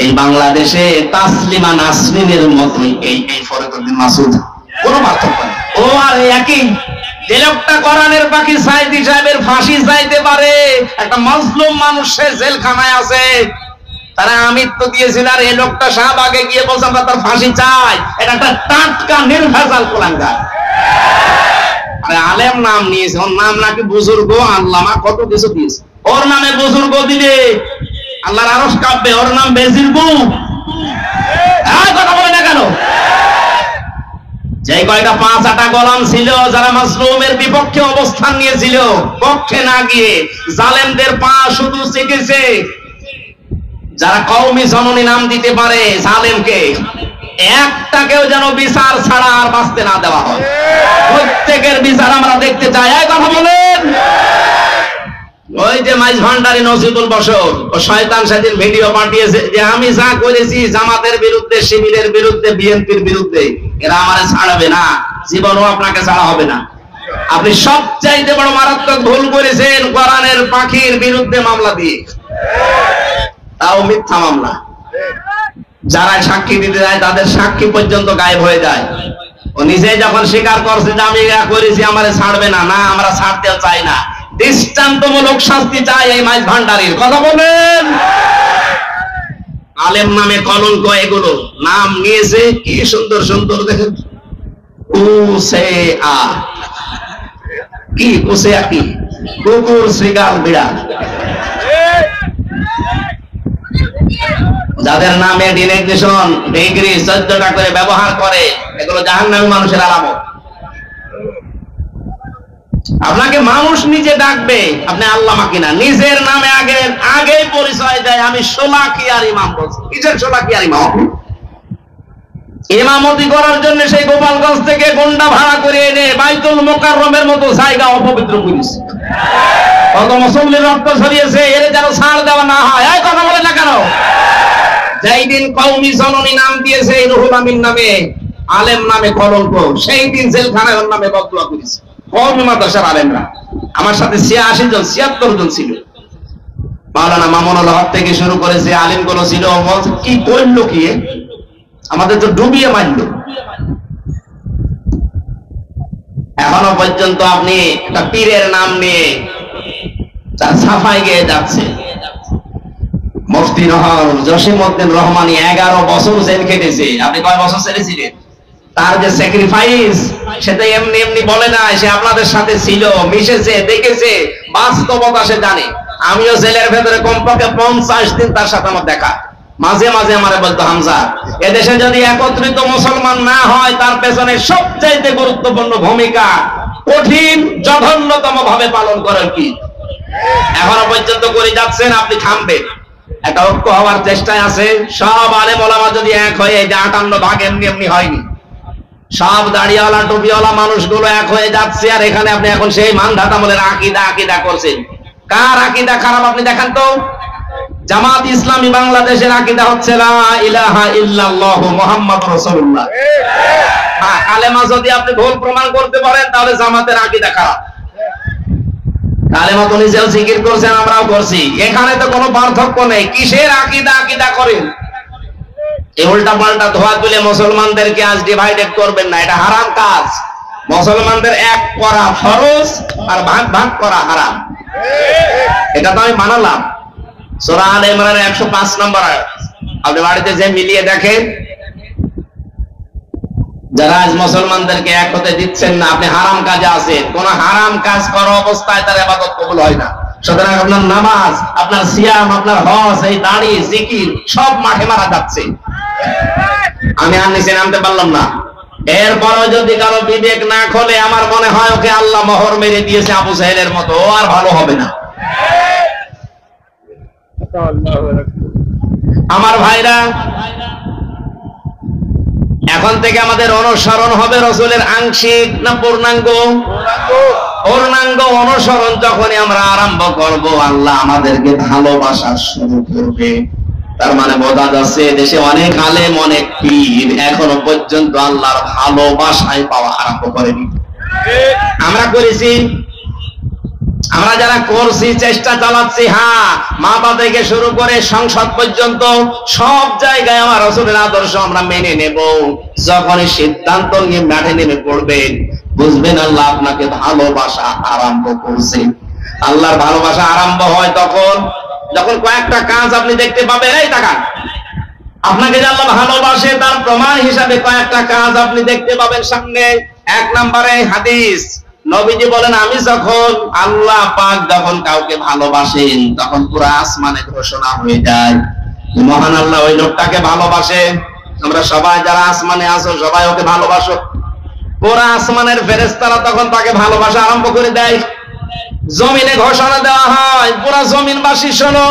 A: এই বাংলাদেশে তাসলিমা নাসরিনের মতোই এই ফরিদউদ্দিন মাসুদ, কোনো পার্থক্য নেই। ও আর একই যে লোকটা কোরআনের পাখি সাইদি সাহেবের ফাঁসি চাইতে পারে, একটা মজলুম মানুষ সে জেলখানায় আছে, তারা আমৃত্যু দিয়েছিল, আর এই লোকটা শাহবাগে গিয়ে বলছে আমরা তার ফাঁসি চাই। এটা একটা টাটকা নির্ভেজাল কুলাঙ্গার। আরে আলেম নাম নিয়েছে, ওর নাম নাকি বুজুর্গ আল্লামা, কত কিছু দিয়েছে। ওর নামে বুজুর্গ দিলে আল্লাহর আরশ কাঁপবে, ওর নাম বেজিরবু। কথা বলে না কেন? যে কয়টা ৫-৮টা গোলাম ছিল যারা মাজলুমের বিপক্ষে অবস্থান নিয়েছিল, পক্ষে না গিয়ে জালেমদের পা শুধু চেটেছে। যারা কওমি জননী নাম দিতে পারে জালেমকে, একটাকেও যেন বিচার ছাড়া আর বাঁচতে না দেওয়া হয়। প্রত্যেকের বিচার আমরা দেখতে চাই। এই কথা বলেন। ওই যে মাইজ ভান্ডারী নজিবুল বশর ও শয়তান সেদিন ভিডিও পাঠিয়েছে যে আমি যা করেছি জামাতের বিরুদ্ধে, শিবিরের বিরুদ্ধে, বিএনপির বিরুদ্ধে, এরা আমারে ছাড়বে না, জীবনও আপনাকে ছাড়া হবে না। আপনি সবচাইতে বড় মারাত্মক ভুল করেছেন কোরআনের পাখির বিরুদ্ধে মামলা দিয়ে, তাও মিথ্যা মামলা। যারা সাক্ষী দিতে যায় তাদের সাক্ষী পর্যন্ত গায়েব হয়ে যায়। ও নিজে যখন স্বীকার করছে যে আমি এটা করেছি, আমারে ছাড়বে না, না আমরা ছাড়তেও চাই না, দৃষ্টান্তমূলক শাস্তি চাই এই মাইজ ভান্ডারীর। কথা বলেন। আলেম নামে কলঙ্ক, এগুলো নাম নিয়েছে কি সুন্দর সুন্দর, দেখেন কুসেআ, কি কুসেআ, কি কুকুর, শ্রীগাল, বিড়াল। যাদের নামে ডিনেগেশন, ডিগ্রি ১৪টা করে ব্যবহার করে, এগুলো জাহান্নামী মানুষের আলামত। আপনাকে মানুষ নিজে ডাকবে, আপনি আল্লামা কিনা, নিজের নামে আগে পরিচয় দেয় আমি শোলাকিয়ার ইমাম। বলছি কিসের শোলাকিয়ার ইমাম? ইমামতি করার জন্য সেই গোপালগঞ্জ থেকে গুন্ডা ভাড়া করে এনে বাইতুল মোকাররমের মতো জায়গা অপবিত্র করেছে। কত মুসল্লির রক্ত ছড়িয়েছে, এর যেন ছাড় দেওয়া না হয়। এই কথা বলে না কেন? যেই দিন কওমি জননী নাম দিয়েছে এই রুহুল আমিন নামে, আলেম নামে কলঙ্ক, সেই দিন জেলখানায় ওর নামে বদদুয়া করেছে কওমি মাদ্রাসার আলেমরা। আমার সাথে ৮৬ জন ৭৬ জন ছিল। মাওলানা মামুনুল হক থেকে শুরু করে যে আলিমগুলো ছিল, কি করলো কি, আমাদের তো ডুবিয়ে মারলো। এখনো পর্যন্ত আপনি একটা পীরের নাম নিয়ে সাফাই গিয়ে যাচ্ছে। মুফতি জসিমউদ্দিন রহমানী 11 বছর জেল খেটেছে। আপনি কয় বছর ছেড়েছিলেন? তার যে স্যাক্রিফাইস সেটা এমনি এমনি বলে না, সে আপনাদের সাথে ছিল, মিশেছে, দেখেছে, বাস্তবতা সে জানে। আমিও জেলের ভেতরে কমপক্ষে 50 দিন তার সাথে আমার দেখা। মাঝে মাঝে আমারে বলতো, হামজা, এদেশে যদি একত্রিত মুসলমান না হয়, তার পেছনে সবচাইতে গুরুত্বপূর্ণ ভূমিকা কঠিন জঘন্যতম ভাবে পালন করার কি এখনো পর্যন্ত করে যাচ্ছেন, আপনি থামবেন। একটা ঐক্য হওয়ার চেষ্টায় আছে। সব আলেম ওলামা যদি এক হয়ে, যে 58 ভাগ এমনি এমনি হয়নি, সব দাড়িওয়ালা টুপিওয়ালা মানুষগুলো এক হয়ে যাচ্ছে, আর এখানে আপনি এখন সেই মানধাতা আমলের আকীদা করছেন। কার আকীদা খারাপ আপনি দেখান তো। জামাত ইসলামী বাংলাদেশের আকীদা হচ্ছে লা ইলাহা ইল্লাল্লাহু মুহাম্মাদুর রাসূলুল্লাহ। কালেমা যদি আপনি ভুল প্রমাণ করতে পারেন, তাহলে জামাতের আকীদা খারাপ। কালেমা তো নিজেও জিকির করছেন, আমরাও করছি, এখানে তো কোনো পার্থক্য নেই। কিসের আকীদা করেন? এই উল্টা পাল্টা ধোয়া তুলে মুসলমানদেরকে আজ ডিভাইডেড করবেন না, এটা হারাম কাজ। মুসলমানদের এক করা ফরজ আর ভাগ ভাগ করা হারাম। এটা তো আমি মানালাম। সূরা আলে ইমরানের 105 নম্বর আয়াত আপনি বাড়িতে যে মিলিয়ে দেখেন। যারা আজ মুসলমানদেরকে এক হতে দিচ্ছেন না, আপনি হারাম কাজে আছেন। কোন হারাম কাজ করা অবস্থায় তার ইবাদত কবুল হয় না। সুতরাং আপনার নামাজ, আপনার সিয়াম, আপনার হজ, এই দাড়ি, জিকির সব মাঠে মারা যাচ্ছে। আমি আর নিচে নামতে পারলাম না। এরপরও যদি কারো বিবেক না খোলে, আমার মনে হয় ওকে আল্লাহ মোহর মেরে দিয়েছে আবু জাহেলের মতো, ও আর ভালো হবে না। আমার ভাইরা, এখন থেকে আমাদের অনুসরণ হবে রাসূলের আংশিক না পূর্ণাঙ্গ? পূর্ণাঙ্গ অনুসরণ যখনই আমরা আরম্ভ করব, আল্লাহ আমাদেরকে ভালোবাসা শুরু করবে। তার মানে বোঝা যাচ্ছে, দেশে অনেক আলেম, অনেক পীর এখনো পর্যন্ত আল্লাহর ভালোবাসায় পাওয়া আরম্ভ করেনি। আমরা করেছি, আমরা যারা করছি, চেষ্টা চালাচ্ছি। হ্যাঁ, মা বাবা থেকে শুরু করে সংসদ পর্যন্ত সব জায়গায় আমার রাসূলের আদর্শ আমরা মেনে নেব। যখনই সিদ্ধান্ত নিয়ে মাঠে নেমে পড়বেন, বুঝবেন আল্লাহ আপনাকে ভালোবাসা আরম্ভ করছে। আল্লাহর ভালোবাসা আরম্ভ হয় তখন যখন কয়েকটা কাজ আপনি দেখতে পাবেন। এই তাকান, আপনাকে যে আল্লাহ ভালোবাসে তার প্রমাণ হিসাবে কয়েকটা কাজ আপনি দেখতে পাবেন সামনে। 1 নম্বরে হাদিস, নবীজি বলেন, আমি যখন আল্লাহ পাক যখন কাউকে ভালোবাসেন, তখন পুরো আসমানে ঘোষণা হয়ে যায়, মহান আল্লাহ ওই লোকটাকে ভালোবাসে। আমরা সবাই যারা আসমানে আছো, সবাই ওকে ভালোবাসো। পুরো আসমানের ফেরেশতারা তখন তাকে ভালোবাসা আরম্ভ করে দেয়। জমিনে ঘোষণা দেওয়া হয়, পুরো জমিনবাসী শোনো,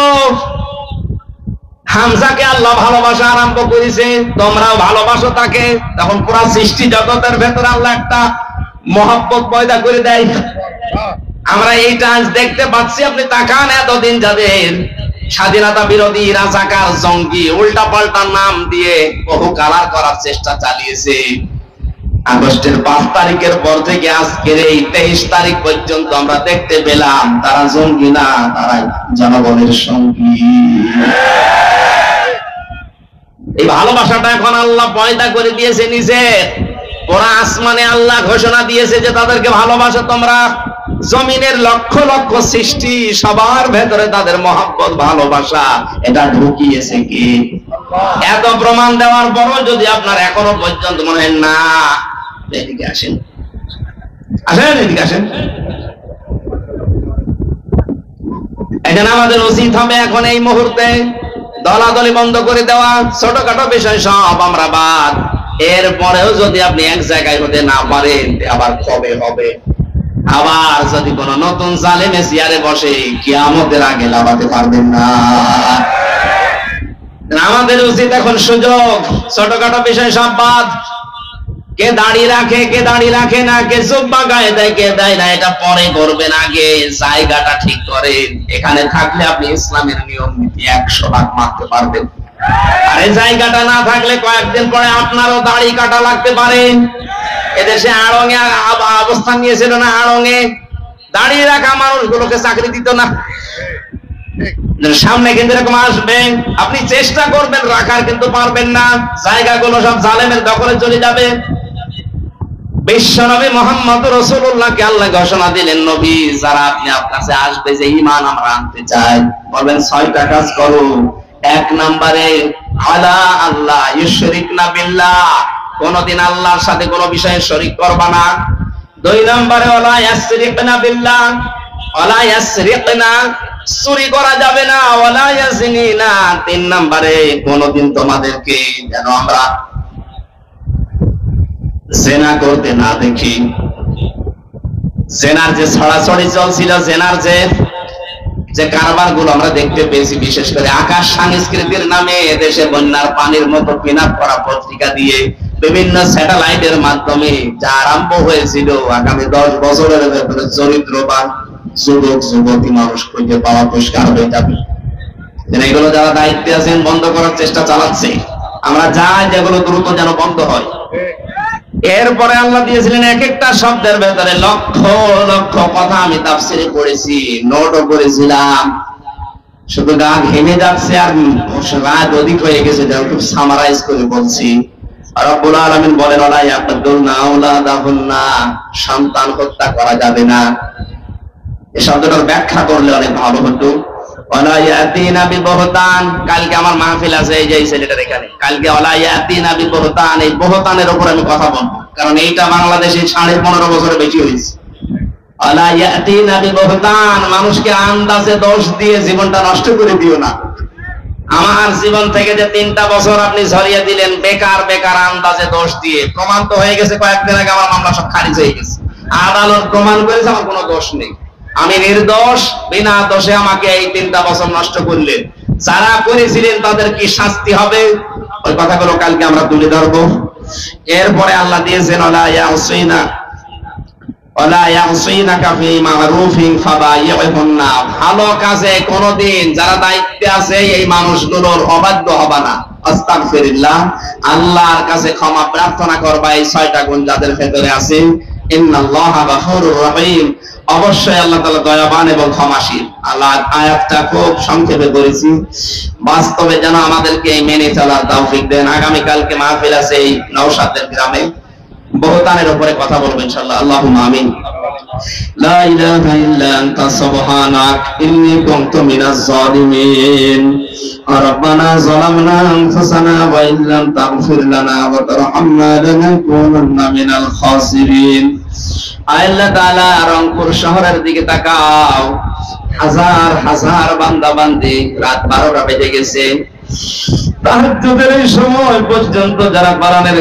A: হামজাকে আল্লাহ ভালোবাসা আরম্ভ করেছে, তোমরাও ভালোবাসো তাকে। তখন পুরো সৃষ্টি জগতের ভেতরে আল্লাহ একটা মহব্বত পয়দা করে দেয়। আমরা এইটা আজ দেখতে পাচ্ছি। আপনি তাকান, এতদিন যাদের স্বাধীনতা বিরোধী, রাজাকার, জঙ্গি, উল্টা পাল্টা নাম দিয়ে বহু কালার করার চেষ্টা চালিয়েছে, আগস্টের 5 তারিখের পর থেকে আজকের এই 23 তারিখ পর্যন্ত আমরা দেখতে পেলাম তারা জঙ্গি না, তারা জনগণের সঙ্গী। এই ভালোবাসাটা এখন আল্লাহ পয়দা করে দিয়েছে নিজে। ওরা আসমানে আল্লাহ ঘোষণা দিয়েছে যে তাদেরকে ভালোবাসো তোমরা। জমিনের লক্ষ লক্ষ সৃষ্টি, সবার ভেতরে তাদের মহব্বত, ভালোবাসা এটা ঢুকিয়েছে কি? এত প্রমাণ দেওয়ার পরও যদি আপনার এখনো পর্যন্ত মনে হয় না, এদিকে আসেন, এদিকে আসেন। এখানে আমাদের উচিত হবে এখন এই মুহূর্তে দলাদলি বন্ধ করে দেওয়া। ছোটখাটো বিষয় সব আমরা বাদ। এরপরেও যদি আপনি এক জায়গায় হতে না পারেন, আবার কবে হবে? আবার যদি কোন নতুন জালেমে চেয়ারে বসে, কিয়ামতের আগে লাগাতে পারবেন না। আমাদের উচিত এখন সুযোগ, ছোটখাটো বিষয় সব বাদ। কে দাড়ি রাখে, কে দাড়ি রাখে না, কে জুব্বা গায়ে দেয়, কে দেয় না, এটা পরে করবেন, আগে জায়গাটা ঠিক করেন। এখানে থাকলে আপনি ইসলামের নিয়ম নীতি 100 ভাগ মানতে পারবেন। আরে জায়গাটা না থাকলে কয়েকদিন পরে আপনারও দাড়ি কাটা লাগতে পারে। এদেশে আড়ঙে অবস্থান নিয়েছিল না, আড়ঙে দাড়ি রাখা মানুষগুলোকে চাকরি দিত না। সামনে কিন্তু এরকম আসবে, আপনি চেষ্টা করবেন রাখার, কিন্তু পারবেন না। জায়গাগুলো সব জালেমের দখলে চলে যাবে। বিশ্বনবী মুহাম্মদ রাসূলুল্লাহকে আল্লাহ ঘোষণা দিলেন, নবী যারা আপনি আপনার কাছে আসবে যে ঈমান আমরা আনতে চাই, বলবেন 6টা কাজ করো। 1 নম্বরে আলা আল্লাহ ইউশরিকনা বিল্লাহ, কোনদিন আল্লাহর সাথে কোনো বিষয়ে শরীক করবা না। 2 নম্বরে ওয়ালা ইয়াসরিকনা বিল্লাহ, ওয়ালা ইয়াসরিকনা, চুরি করা যাবে না। ওয়ালা ইয়াজনিনা, 3 নম্বরে কোনদিন তোমাদেরকে যেন আমরা জেনা করতে না দেখি। জেনার যে ছড়াছড়ি চলছিল, জেনার যে কারবার গুলো আমরা দেখতে পেয়েছি, বিশেষ করে আকাশ সংস্কৃতির নামে এদেশে বন্যার পানির মতো পিন আপ করা পত্রিকা দিয়ে বিভিন্ন স্যাটেলাইটের মাধ্যমে যা আরম্ভ হয়েছিল, আগামী 10 বছরের ভেতরে চরিত্রবান যুবক যুবতী মানুষ খুঁজে পাওয়া পুরস্কার হয়ে যাবে। এগুলো যারা দায়িত্বে আছেন বন্ধ করার চেষ্টা চালাচ্ছে, আমরা চাই যেগুলো দ্রুত যেন বন্ধ হয়। এরপরে আল্লাহ দিয়েছিলেন এক একটা শব্দের ভেতরে লক্ষ লক্ষ কথা। আমি তাফসীরে পড়েছি, নোটও করেছিলাম, শুধু গা ঘেমে যাচ্ছে আর রাত অধিক হয়ে গেছে, যেন খুব সামারাইজ করে বলছি। রব্বুল আলামিন বলেন, ওয়ালা ইয়াকতুলনা আওলাদাহুন্না, সন্তান হত্যা করা যাবে না। এই শব্দটার ব্যাখ্যা করলে অনেক ভালো হতো। ওয়ালা ইয়াতিনা বিবহতান, কালকে আমার মাহফিল আছে, এই যে ছেলেটার এখানে, কালকে ওয়ালা ইয়াতিনা বিবহতান, এই বহতানের উপর আমি কথা বলবো, কারণ এইটা বাংলাদেশে 15.5 বছরে বেশি হয়েছে। ওয়ালা ইয়াতিনা বিবহতান, মানুষকে আন্দাজে দোষ দিয়ে জীবনটা নষ্ট করে দিও না। আমার জীবন থেকে যে 3টা বছর আপনি ঝরিয়ে দিলেন বেকার বেকার আন্দাজে দোষ দিয়ে, প্রমাণ তো হয়ে গেছে কয়েকদিন আগে আমার মামলা সব খারিজ হয়ে গেছে, আদালত প্রমাণ করেছে আমার কোনো দোষ নেই, আমি নির্দোষ, বিনা দোষে আমাকে এই 3টা বছর নষ্ট করলেন। যারা করেছিলেন তাদের কি শাস্তি হবে, ওই কথাগুলো কালকে আমরা তুলে ধরবো। এরপরে আল্লাহ দিয়েছেন, ওয়ালা ইয়াসিনা ওয়ালা ইয়াসিনাকা ফি মারুফিন ফাবাইহুন্না, ভালো কাজে কোনদিন যারা দায়িত্বে আছে এই মানুষগুলোর অবাধ্য হবে না। আস্তাগফিরুল্লাহ, আল্লাহর কাছে ক্ষমা প্রার্থনা করবা এই 6টা গুণ যাদের ভেতরে আছে। ইন্নাল্লাহা গফুরুর রহিম, অবশ্যই আল্লাহ তাআলা দয়াবান এবং ক্ষমাশীল। আল্লাহ আয়াতটা খুব সংক্ষেপে করেছি, বাস্তবে যেন আমাদেরকে মেনে চলার তৌফিক দেন। আগামী কালকে মাহফিল আছে এই নওশাদের গ্রামে, বহতানের উপরে কথা বলবো ইনশাআল্লাহ। আল্লাহুম্মা আমিন। লা ইলাহা ইল্লা আনতা সুবহানাক ইন্নী কুনতু মিনাজ জালিমিন। রব্বানা যালামনা আনফুসানা ওয়া ইল্লাম তাগফির লানা ওয়া তারহামনা লানাকুনান্না মিনাল খাসিরিন। আল্লাহ তাআলা রংপুর শহরের দিকে তাকাও, হাজার হাজার বান্দা বান্দি, রাত 12টা বেজে গেছে, তাহাজ্জুদের এই সময় পর্যন্ত যারা কোরআনের